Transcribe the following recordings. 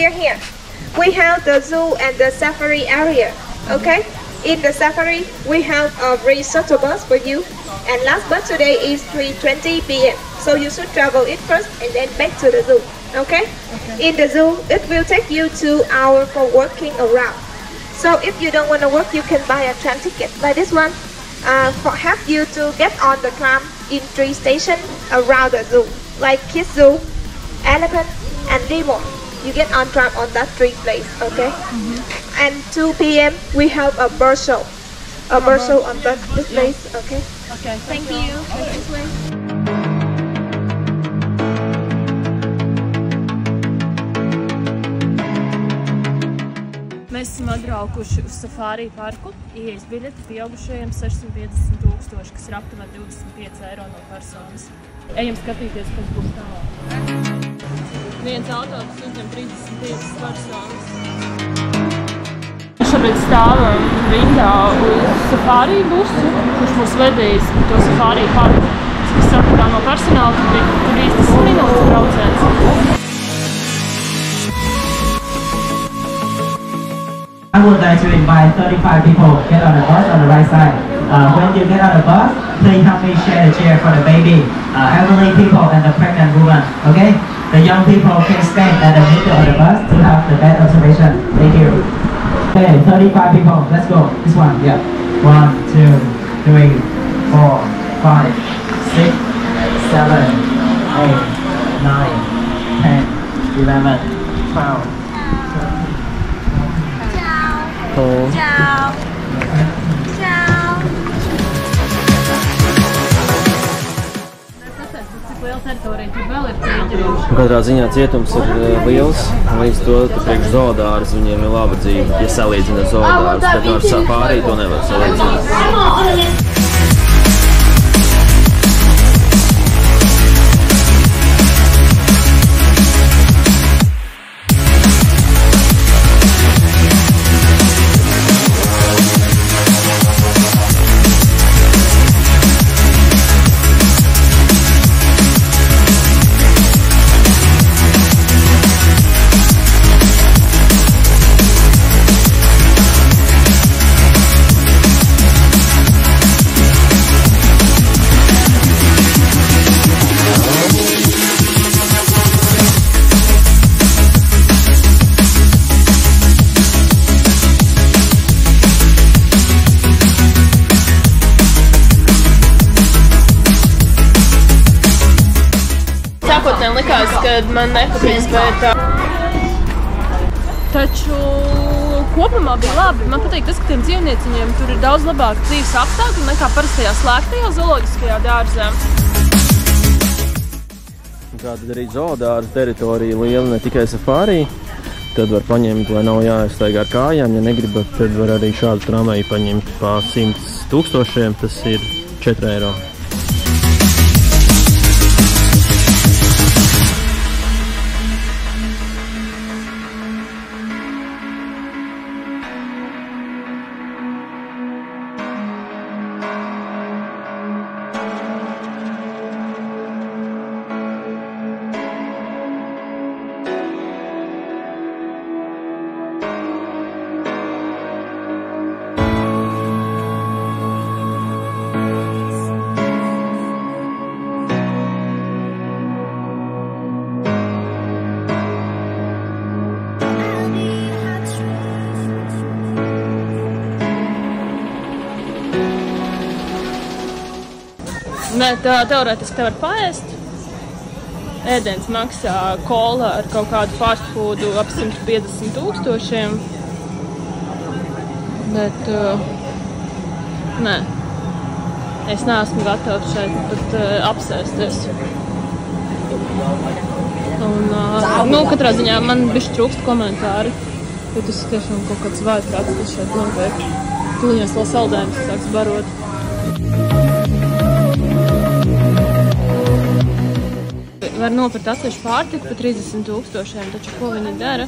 here. We have the zoo and the safari area. Okay. In the safari, we have a free shuttle bus for you. And last bus today is 3:20 p.m. So you should travel it first and then back to the zoo. Okay? In the zoo, it will take you 2 hours for walking around. So if you don't want to walk, you can buy a tram ticket like this one. For help you to get on the tram in 3 stations around the zoo, like Kids Zoo, Elephant, and Demo. You get on tram on that 3 places, okay? And 2 p.m. we have a bird show. A bird show on this place, okay? Okay, Thank you. This way. Mēs esam atbraukuši uz safari parku. Ieejas biļeti pieaugušajiem 650 000, kas ir aptuveni 25 eiro no personas. Ejam skatīties, kas būs tālāk. Viens autobus uzņem 35 personas. Šobrīd stāvam rindā uz safari busu, kurš mūs vedīs to safari parku. Mēs sapratām no personāla, ka tur 30 minūtes brauciens. I would like to invite 35 people get on the bus on the right side. When you get on the bus, please help me share the chair for the baby, elderly people, and the pregnant woman. Okay? The young people can stand at the middle of the bus to have the best observation. Thank you. Okay, 35 people. Let's go. This one. Yeah. 1, 2, 3, 4, 5, 6, 7, 8, 9, 10, 11, 12. Ciao. Ciao. Katrā ziņā cietums ir liels, līdz to, ka priekš zoodārza viņiem ir laba dzīve, ja salīdzina zoodārzu, bet ar safari to nevar salīdzināt. Sākotnēji likās, ka man nepatiks, bet taču kopumā bija labi. Man patīk tas, ka tiem dzīvnieciņiem tur ir daudz labāk dzīves apstākļi nekā parastajā slēgtajā zooloģiskajā dārzā. Kā tad arī zoodārza teritorija liela, ne tikai safari, tad var paņemt, lai nav jāizstaigā ar kājām. Ja negribat, tad var arī šādu tramvaju paņemt pa 100 000, tas ir 4 eiro. Teorētiski te var paēst. Ēdiens maksā kola ar kaut kādu fast foodu ap 150 000. Bet, nē, es neesmu gatavs šeit pat apsēsties. Un, katrā ziņā man bišķi trūkst komentāri, jo tas ir tiešām kaut kāds vājprāts, kas šeit notiek. Tūliņos vēl saldējumus sāks barot. Var nopirkt atsevišķu pārtiku par 30 000, taču ko viņi dara?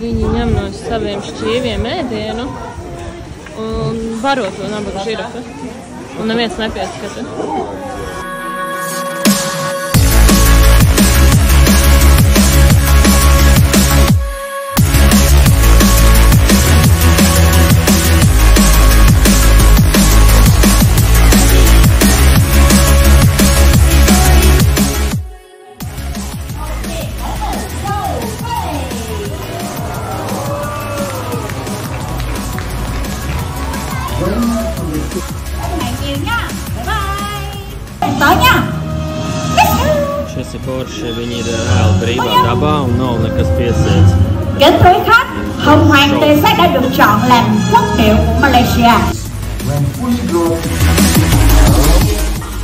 Viņi ņem no saviem šķīviem ēdienu un baro to nabaga žirafi. Un neviens nepieskata. Forši, viņi ir reāli brīvā dabā un nav nekas piesēts. Kính thưa quý khách, Hồng Hoàng Tề Sách đã được chọn làm quốc hiệu của Malaysia. When fully grown,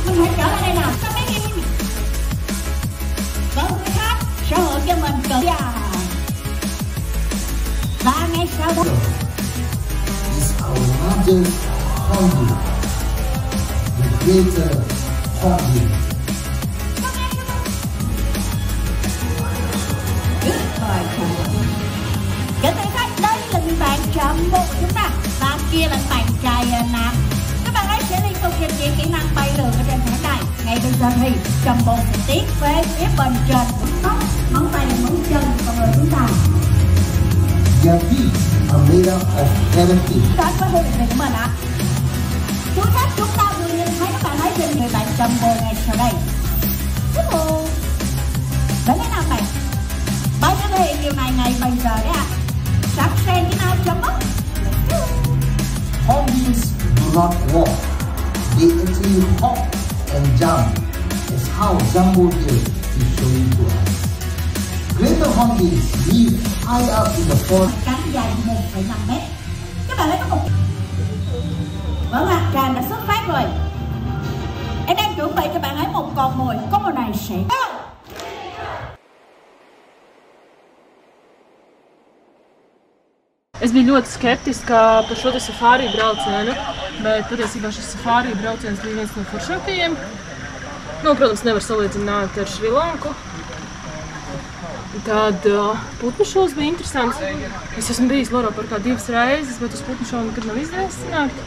Mình hãy trở lại đây nào, sao mấy em? Vâng quý khách, sở hữu cho mình cờ và ngay sau đó is our largest hornbill, the greater hornbill. Kính thưa khách, đây là người bạn chậm bộ của chúng ta và kia là bạn trai nam. Các bạn ấy sẽ liên tục trình diễn kỹ năng bay lượn ở trên thảm đài. Ngay bây giờ thì chậm bộ sẽ tiến về phía bên trên tóc, móng tay và móng chân của người chúng ta. Their feet are made up of keratin. Đến với huấn luyện viên của mình ạ. Chú khách, chúng ta vừa nhìn thấy các bạn ấy trên người bạn chậm bộ ngay sau đây. Đến thế nào bạn? Bạn sẽ thể hiện điều này ngay bây giờ đấy ạ. Sẵn sàng cái nào chấm mất. Hornbills do not walk. They actually hop and jump. That's how Jumbo Deer is showing to us. Greater hornbills live high up in the forest. Cánh dài 1,5 mét. Các bạn ấy có một... Vâng ạ, tràn đã xuất phát rồi. Em đang chuẩn bị cho bạn ấy một con mồi. Con mồi này sẽ... Es biju ļoti skeptiska par šo safari braucienu, bet patiesībā šis safari brauciens bija viens no foršākajiem. Nu, protams, nevar salīdzināt ar Šrilanku. Tad putnu šovs bija interesants. Es esmu bijis Loro parkā 2 reizes, bet uz putnu šovu nekad nav izdevies sanākt.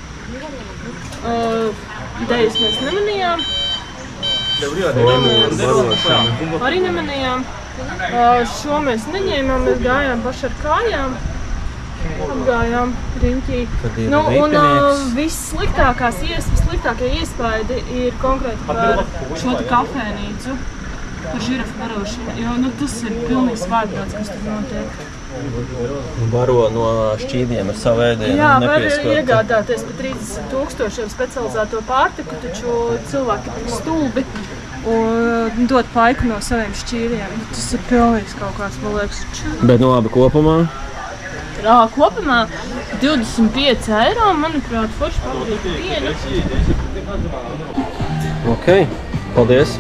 Idejas mēs nemanījām. Arī nemanījām. Šo mēs neņēmām, mēs gājām paši ar kājām. Apgājām riņķī. Nu, un vissliktākie iespaidi ir konkrēti par šo kafēnīcu, par žirafu barošanu, jo nu, tas ir pilnīgs vārprāts, kas tur notiek. Baro no šķīdiem ar savu ēdienu. Jā, var iegādāties par 30,000 specializēto pārtiku, taču cilvēki ir stulbi un dod paiku no saviem šķīdiem. Tas ir pilnīgs kaut kāds, man liekas. Bet nu labi, kopumā? Kopumā 25 eiro, manuprāt, forši pavadīt dienu. Ok, paldies!